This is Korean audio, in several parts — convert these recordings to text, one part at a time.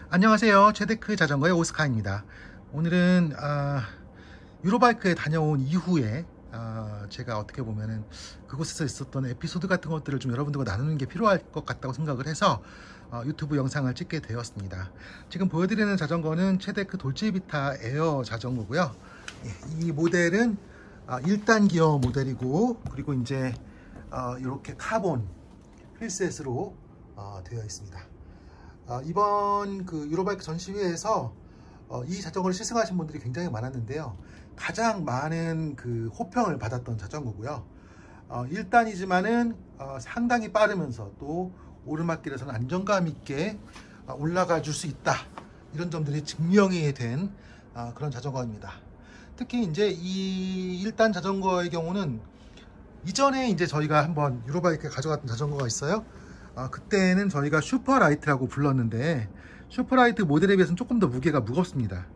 안녕하세요. 최데크 자전거의 오스카입니다. 오늘은 유로바이크에 다녀온 이후에 제가 어떻게 보면은 그곳에서 있었던 에피소드 같은 것들을 좀 여러분들과 나누는 게 필요할 것 같다고 생각을 해서 유튜브 영상을 찍게 되었습니다. 지금 보여드리는 자전거는 최데크 돌체비타 에어 자전거고요. 이 모델은 1단 기어 모델이고, 그리고 이제 이렇게 카본 휠셋으로 되어 있습니다. 이번 그 유로바이크 전시회에서 이 자전거를 시승하신 분들이 굉장히 많았는데요. 가장 많은 그 호평을 받았던 자전거고요. 1단이지만은 상당히 빠르면서 또 오르막길에서는 안정감 있게 올라가 줄 수 있다, 이런 점들이 증명이 된 그런 자전거입니다. 특히 이제 이 1단 자전거의 경우는 이전에 이제 저희가 한번 유로바이크에 가져갔던 자전거가 있어요. 그때는 저희가 슈퍼라이트라고 불렀는데, 슈퍼라이트 모델에 비해서는 조금 더 무게가 무겁습니다.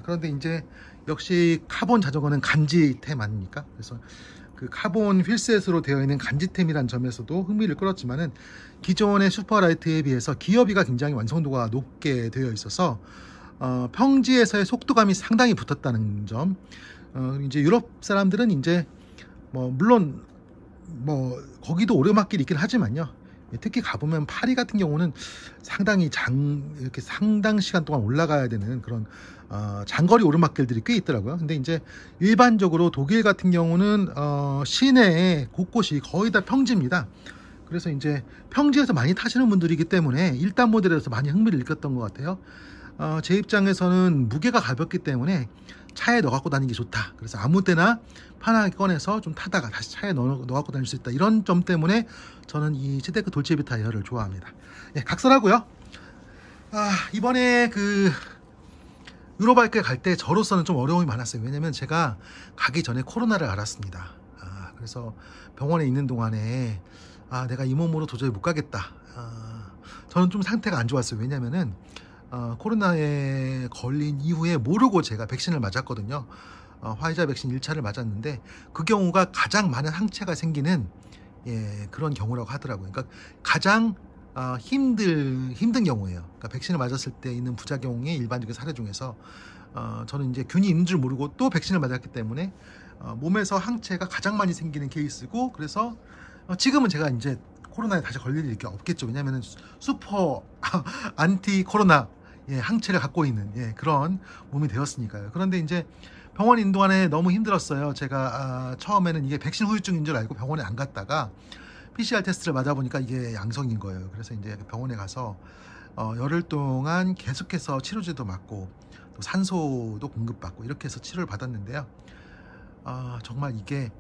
그런데 이제 역시 카본 자전거는 간지템 아닙니까? 그래서 그 카본 휠셋으로 되어 있는 간지템이란 점에서도 흥미를 끌었지만은, 기존의 슈퍼라이트에 비해서 기어비가 굉장히 완성도가 높게 되어 있어서 평지에서의 속도감이 상당히 붙었다는 점. 이제 유럽 사람들은 이제 물론 거기도 오르막길이 있긴 하지만요, 특히 가보면 파리 같은 경우는 상당히 이렇게 상당 시간 동안 올라가야 되는 그런 장거리 오르막길들이 꽤 있더라고요. 근데 이제 일반적으로 독일 같은 경우는 시내에 곳곳이 거의 다 평지입니다. 그래서 이제 평지에서 많이 타시는 분들이기 때문에 1단 모델에서 많이 흥미를 느꼈던 것 같아요. 제 입장에서는 무게가 가볍기 때문에 차에 넣어 갖고 다니기 좋다. 그래서 아무 때나 편하게 꺼내서 좀 타다가 다시 차에 넣어 갖고 다닐 수 있다, 이런 점 때문에 저는 이 최데크 돌체비타 에어를 좋아합니다. 각설하고요. 이번에 그 유로바이크에 갈 때 저로서는 좀 어려움이 많았어요. 왜냐면 제가 가기 전에 코로나를 앓았습니다. 그래서 병원에 있는 동안에 내가 이 몸으로 도저히 못 가겠다. 저는 좀 상태가 안 좋았어요. 왜냐면은 코로나에 걸린 이후에 모르고 제가 백신을 맞았거든요. 화이자 백신 1차를 맞았는데, 그 경우가 가장 많은 항체가 생기는 그런 경우라고 하더라고요. 그러니까 가장 힘든 경우예요. 그러니까 백신을 맞았을 때 있는 부작용의 일반적인 사례 중에서 저는 이제 균이 있는 줄 모르고 또 백신을 맞았기 때문에 몸에서 항체가 가장 많이 생기는 케이스고, 그래서 지금은 제가 이제 코로나에 다시 걸릴 일이 없겠죠. 왜냐하면 슈퍼 안티 코로나 항체를 갖고 있는 그런 몸이 되었으니까요. 그런데 이제 병원에 있는 동안에 너무 힘들었어요. 제가 처음에는 이게 백신 후유증인 줄 알고 병원에 안 갔다가 PCR 테스트를 맞아보니까 이게 양성인 거예요. 그래서 이제 병원에 가서 열흘 동안 계속해서 치료제도 맞고 또 산소도 공급받고 이렇게 해서 치료를 받았는데요. 정말 이게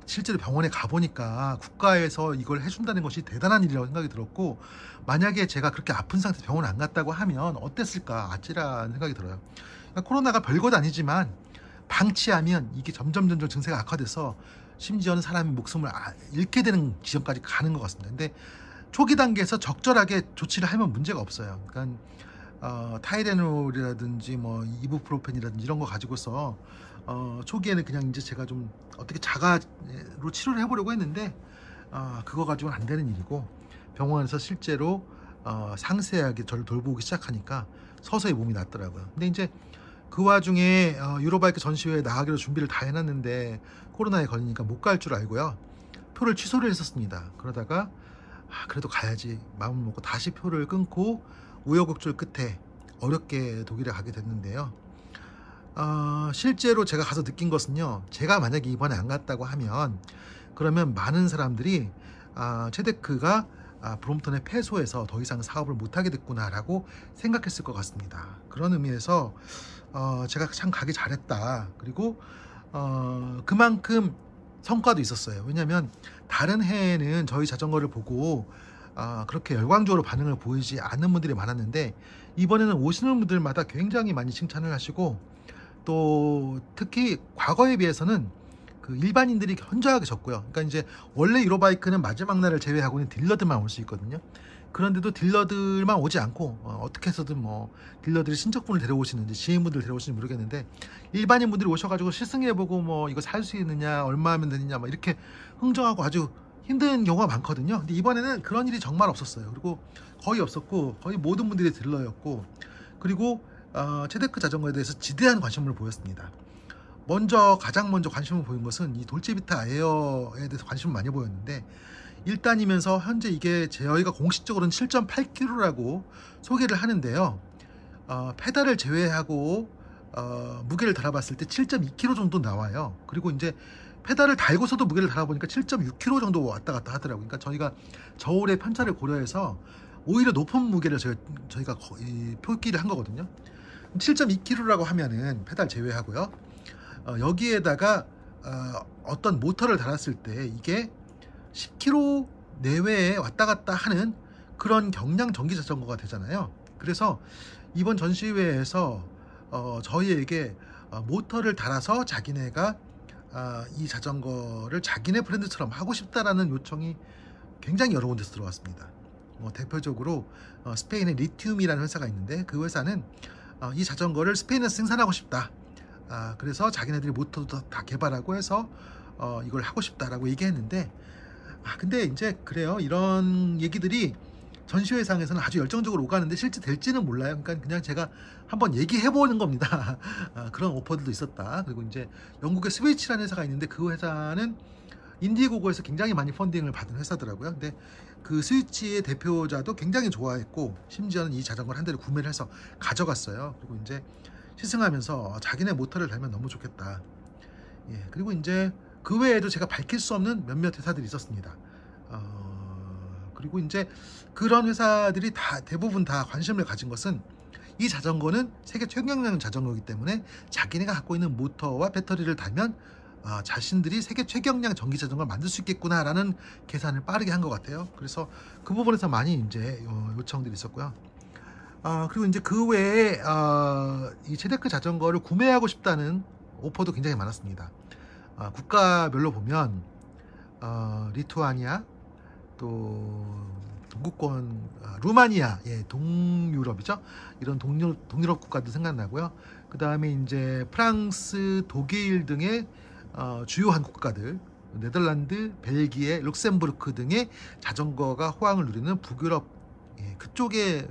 실제로 병원에 가보니까 국가에서 이걸 해준다는 것이 대단한 일이라고 생각이 들었고, 만약에 제가 그렇게 아픈 상태에서 병원 안 갔다고 하면 어땠을까 아찔한 생각이 들어요. 그러니까 코로나가 별것 아니지만 방치하면 이게 점점 증세가 악화돼서 심지어는 사람이 목숨을 잃게 되는 지점까지 가는 것 같습니다. 근데 초기 단계에서 적절하게 조치를 하면 문제가 없어요. 그러니까 타이레놀이라든지 이부프로펜이라든지 이런 거 가지고서 초기에는 그냥 이제 제가 좀 어떻게 자가로 치료를 해보려고 했는데 그거 가지고는 안 되는 일이고, 병원에서 실제로 상세하게 저를 돌보기 시작하니까 서서히 몸이 낫더라고요. 근데 이제 그 와중에 유로바이크 전시회에 나가기로 준비를 다 해놨는데 코로나에 걸리니까 못 갈 줄 알고요, 표를 취소를 했었습니다. 그러다가 그래도 가야지 마음을 먹고 다시 표를 끊고 우여곡절 끝에 어렵게 독일에 가게 됐는데요. 실제로 제가 가서 느낀 것은요, 제가 만약에 이번에 안 갔다고 하면 그러면 많은 사람들이 최데크가 브롬톤에 패소해서 더 이상 사업을 못하게 됐구나 라고 생각했을 것 같습니다. 그런 의미에서 제가 참 가기 잘했다. 그리고 그만큼 성과도 있었어요. 왜냐하면 다른 해에는 저희 자전거를 보고 그렇게 열광적으로 반응을 보이지 않는 분들이 많았는데, 이번에는 오시는 분들마다 굉장히 많이 칭찬을 하시고, 또 특히 과거에 비해서는 그 일반인들이 현저하게 적고요. 그러니까 이제 원래 유로바이크는 마지막 날을 제외하고는 딜러들만 올 수 있거든요. 그런데도 딜러들만 오지 않고 어떻게 해서든 딜러들이 친척분을 데려오시는지 지인분들 데려오시는지 모르겠는데, 일반인 분들이 오셔가지고 시승해보고 이거 살 수 있느냐, 얼마 하면 되느냐 이렇게 흥정하고 아주 힘든 경우가 많거든요. 근데 이번에는 그런 일이 정말 없었어요. 그리고 거의 없었고 거의 모든 분들이 딜러였고, 그리고 체데크 자전거에 대해서 지대한 관심을 보였습니다. 가장 먼저 관심을 보인 것은 이 돌체비타 에어에 대해서 관심을 많이 보였는데, 1단이면서 현재 이게 저희가 공식적으로는 7.8kg라고 소개를 하는데요. 페달을 제외하고 무게를 달아봤을 때 7.2kg 정도 나와요. 그리고 이제 페달을 달고서도 무게를 달아보니까 7.6kg 정도 왔다 갔다 하더라고요. 그러니까 저희가 저울의 편차를 고려해서 오히려 높은 무게를 저희가 표기를 한 거거든요. 7.2kg라고 하면은 페달 제외하고요. 여기에다가 어떤 모터를 달았을 때 이게 10km 내외에 왔다 갔다 하는 그런 경량 전기 자전거가 되잖아요. 그래서 이번 전시회에서 저희에게 모터를 달아서 자기네가 이 자전거를 자기네 브랜드처럼 하고 싶다라는 요청이 굉장히 여러 군데서 들어왔습니다. 대표적으로 스페인의 리튬이라는 회사가 있는데, 그 회사는 이 자전거를 스페인에서 생산하고 싶다. 그래서 자기네들이 모터도 다 개발하고 해서 이걸 하고 싶다라고 얘기했는데, 근데 이제 그래요. 이런 얘기들이 전시회상에서는 아주 열정적으로 오가는데 실제 될지는 몰라요. 그러니까 그냥 제가 한번 얘기해보는 겁니다. 그런 오퍼들도 있었다. 그리고 이제 영국의 스위치라는 회사가 있는데, 그 회사는 인디고고에서 굉장히 많이 펀딩을 받은 회사더라고요. 근데 그 스위치의 대표자도 굉장히 좋아했고, 심지어는 이 자전거를 한 대를 구매를 해서 가져갔어요. 그리고 이제 시승하면서 자기네 모터를 달면 너무 좋겠다. 그리고 이제 그 외에도 제가 밝힐 수 없는 몇몇 회사들이 있었습니다. 그리고 이제 그런 회사들이 대부분 다 관심을 가진 것은, 이 자전거는 세계 최경량 자전거이기 때문에 자기네가 갖고 있는 모터와 배터리를 달면 자신들이 세계 최경량 전기 자전거를 만들 수 있겠구나 라는 계산을 빠르게 한 것 같아요. 그래서 그 부분에서 많이 이제 요청들이 있었고요. 그리고 이제 그 외에 이 체데크 자전거를 구매하고 싶다는 오퍼도 굉장히 많았습니다. 국가별로 보면 리투아니아, 또 동구권 루마니아, 동유럽이죠. 이런 동유럽 국가도 생각나고요. 그 다음에 이제 프랑스, 독일 등의 주요한 국가들, 네덜란드, 벨기에, 룩셈부르크 등의 자전거가 호황을 누리는 북유럽, 그쪽에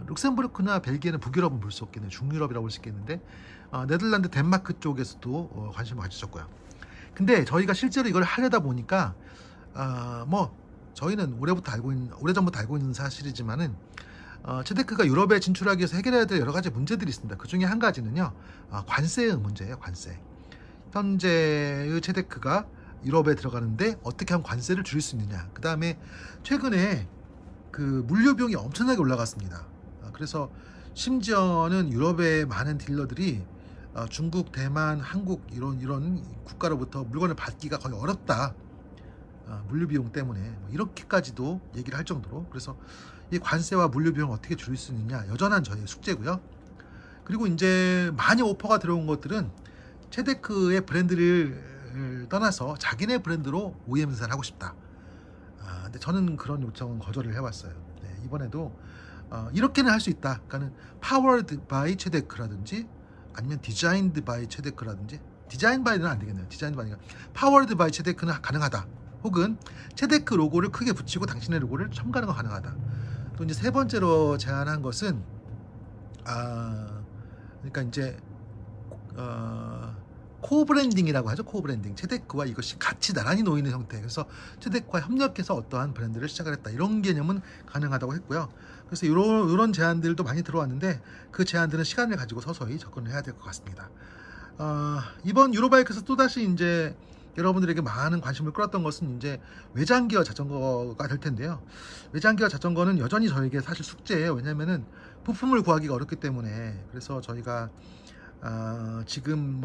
룩셈부르크나 벨기에는 북유럽은 볼 수 없겠네요. 중유럽이라고 볼 수 있겠는데, 네덜란드, 덴마크 쪽에서도 관심을 가지셨고요. 근데 저희가 실제로 이걸 하려다 보니까 저희는 오래전부터 알고 있는 사실이지만은 체데크가 유럽에 진출하기 위해서 해결해야 될 여러 가지 문제들이 있습니다. 그 중에 한 가지는요, 관세의 문제예요. 관세. 현재의 체데크가 유럽에 들어가는데 어떻게 하면 관세를 줄일 수 있느냐. 그 다음에 최근에 그 물류 비용이 엄청나게 올라갔습니다. 그래서 심지어는 유럽의 많은 딜러들이 중국, 대만, 한국 이런 국가로부터 물건을 받기가 거의 어렵다. 물류 비용 때문에 이렇게까지도 얘기를 할 정도로. 그래서 이 관세와 물류 비용을 어떻게 줄일 수 있느냐, 여전한 저희의 숙제고요. 그리고 이제 많이 오퍼가 들어온 것들은 체데크의 브랜드를 떠나서 자기네 브랜드로 OEM 생산을 하고 싶다. 근데 저는 그런 요청은 거절을 해왔어요. 이번에도 이렇게는 할 수 있다. 그러니까는 Powered by 체데크라든지, 아니면 Designed by 체데크라든지, 디자인 바이는 안 되겠네요. 디자인 바이가 Powered by 체데크는 가능하다. 혹은 체데크 로고를 크게 붙이고 당신의 로고를 첨가하는 건 가능하다. 또 이제 세 번째로 제안한 것은 그러니까 이제 코브랜딩이라고 하죠. 코브랜딩. 체데크와 이것이 같이 나란히 놓이는 형태. 그래서 체데크와 협력해서 어떠한 브랜드를 시작을 했다. 이런 개념은 가능하다고 했고요. 그래서 이런 제안들도 많이 들어왔는데, 그 제안들은 시간을 가지고 서서히 접근을 해야 될 것 같습니다. 이번 유로바이크에서 또다시 이제 여러분들에게 많은 관심을 끌었던 것은 이제 외장기어 자전거가 될 텐데요. 외장기어 자전거는 여전히 저에게 사실 숙제예요. 왜냐면은 부품을 구하기가 어렵기 때문에. 그래서 저희가 지금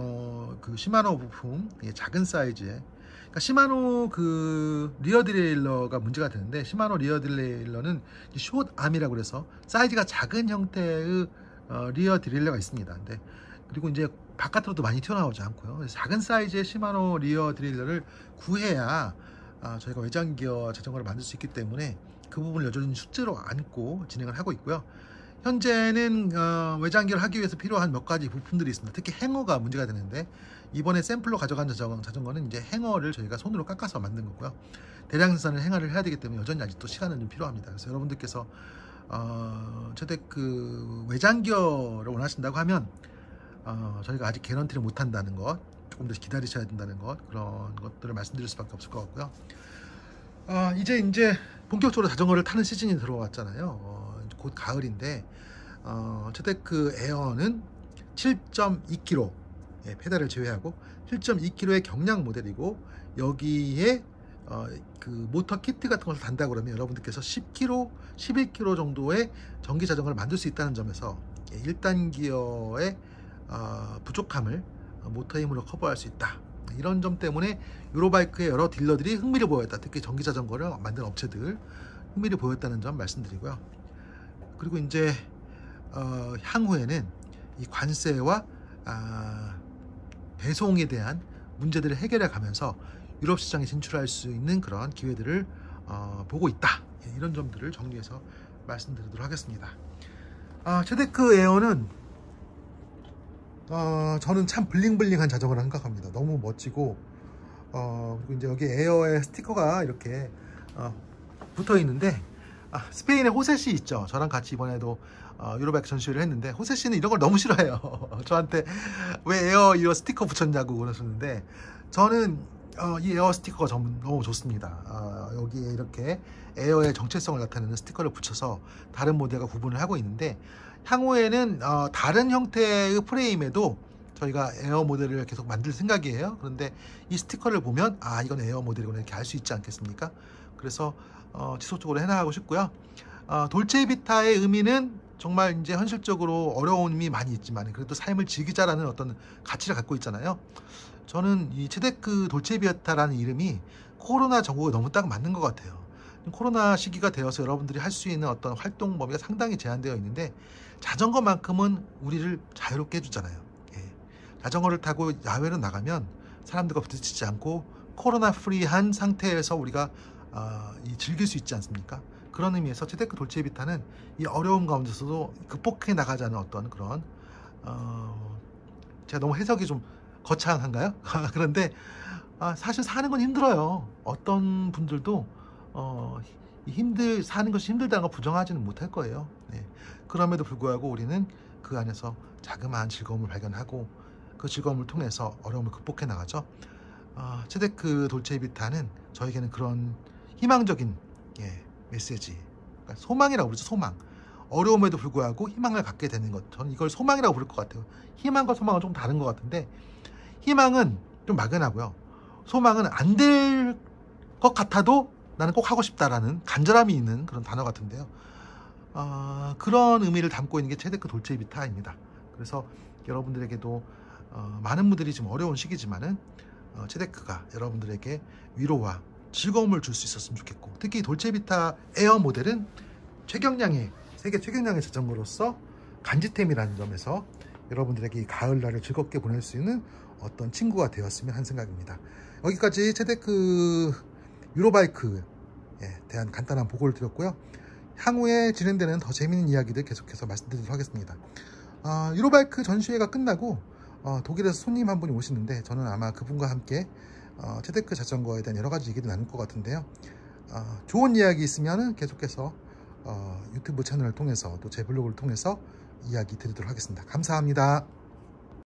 그 시마노 부품, 작은 사이즈의, 그러니까 시마노 그 리어 디레일러가 문제가 되는데, 시마노 리어 디레일러는 숏암이라고 그래서 사이즈가 작은 형태의 리어 디레일러가 있습니다. 근데 그리고 이제 바깥으로도 많이 튀어나오지 않고요. 그래서 작은 사이즈의 시마노 리어 디레일러를 구해야 저희가 외장 기어 자전거를 만들 수 있기 때문에 그 부분을 여전히 숙제로 안고 진행을 하고 있고요. 현재는 외장기를 하기 위해서 필요한 몇 가지 부품들이 있습니다. 특히 행어가 문제가 되는데, 이번에 샘플로 가져간 자전거는 이제 행어를 저희가 손으로 깎아서 만든 거고요. 대량 생산을 행어를 해야 되기 때문에 여전히 아직도 시간은 좀 필요합니다. 그래서 여러분들께서 제데크 외장기어를 원하신다고 하면 저희가 아직 개런티를 못 한다는 것, 조금 더 기다리셔야 된다는 것, 그런 것들을 말씀드릴 수밖에 없을 것 같고요. 이제 본격적으로 자전거를 타는 시즌이 들어왔잖아요. 곧 가을인데 제데크 에어는 7.2kg, 페달을 제외하고 7.2kg의 경량 모델이고, 여기에 그 모터 키트 같은 것을 단다 그러면 여러분들께서 10kg, 11kg 정도의 전기 자전거를 만들 수 있다는 점에서 1단 기어의 부족함을 모터 힘으로 커버할 수 있다. 이런 점 때문에 유로바이크의 여러 딜러들이 흥미를 보였다. 특히 전기 자전거를 만든 업체들 흥미를 보였다는 점 말씀드리고요. 그리고 이제 향후에는 이 관세와 배송에 대한 문제들을 해결해 가면서 유럽 시장에 진출할 수 있는 그런 기회들을 보고 있다. 이런 점들을 정리해서 말씀드리도록 하겠습니다. 제데크 에어는 저는 참 블링블링한 자전거라 생각합니다. 너무 멋지고, 그리고 이제 여기 에어에 스티커가 이렇게 붙어 있는데, 스페인의 호세씨 있죠. 저랑 같이 이번에도 유로바이크 전시회를 했는데, 호세씨는 이런 걸 너무 싫어해요. 저한테 왜 에어 이런 스티커 붙였냐고 그러셨는데, 저는 이 에어 스티커가 너무 좋습니다. 여기에 이렇게 에어의 정체성을 나타내는 스티커를 붙여서 다른 모델과 구분을 하고 있는데, 향후에는 다른 형태의 프레임에도 저희가 에어 모델을 계속 만들 생각이에요. 그런데 이 스티커를 보면 이건 에어 모델이구나 이렇게 알 수 있지 않겠습니까? 그래서 지속적으로 해나가고 싶고요. 돌체비타의 의미는 정말 이제 현실적으로 어려움이 많이 있지만 그래도 삶을 즐기자라는 어떤 가치를 갖고 있잖아요. 저는 이 제데크 돌체비타라는 이름이 코로나 전국에 너무 딱 맞는 것 같아요. 코로나 시기가 되어서 여러분들이 할 수 있는 어떤 활동 범위가 상당히 제한되어 있는데, 자전거만큼은 우리를 자유롭게 해주잖아요. 자전거를 타고 야외로 나가면 사람들과 부딪히지 않고 코로나 프리한 상태에서 우리가 즐길 수 있지 않습니까? 그런 의미에서 제데크 돌체비타는 이 어려움 가운데서도 극복해 나가자는 어떤 그런 제가 너무 해석이 좀 거창한가요? 그런데 사실 사는 건 힘들어요. 어떤 분들도 사는 것이 힘들다는 걸 부정하지는 못할 거예요. 그럼에도 불구하고 우리는 그 안에서 자그마한 즐거움을 발견하고 그 즐거움을 통해서 어려움을 극복해 나가죠. 제데크 돌체비타는 저에게는 그런 희망적인 메시지, 그러니까 소망이라고 그러죠. 소망. 어려움에도 불구하고 희망을 갖게 되는 것, 저는 이걸 소망이라고 부를 것 같아요. 희망과 소망은 좀 다른 것 같은데, 희망은 좀 막연하고요, 소망은 안 될 것 같아도 나는 꼭 하고 싶다라는 간절함이 있는 그런 단어 같은데요. 그런 의미를 담고 있는 게 제데크 돌체비타입니다. 그래서 여러분들에게도 많은 분들이 지금 어려운 시기지만은 제데크가 여러분들에게 위로와 즐거움을 줄 수 있었으면 좋겠고, 특히 돌체비타 에어 모델은 세계 최경량의 자전거로서 간지템이라는 점에서 여러분들에게 이 가을날을 즐겁게 보낼 수 있는 어떤 친구가 되었으면 하는 생각입니다. 여기까지 제데크 유로바이크에 대한 간단한 보고를 드렸고요. 향후에 진행되는 더 재미있는 이야기들 계속해서 말씀드리도록 하겠습니다. 유로바이크 전시회가 끝나고 독일에서 손님 한 분이 오시는데, 저는 아마 그분과 함께 제데크 자전거에 대한 여러 가지 얘기를 나눌 것 같은데요. 좋은 이야기 있으면 계속해서 유튜브 채널을 통해서 또 제 블로그를 통해서 이야기 드리도록 하겠습니다. 감사합니다.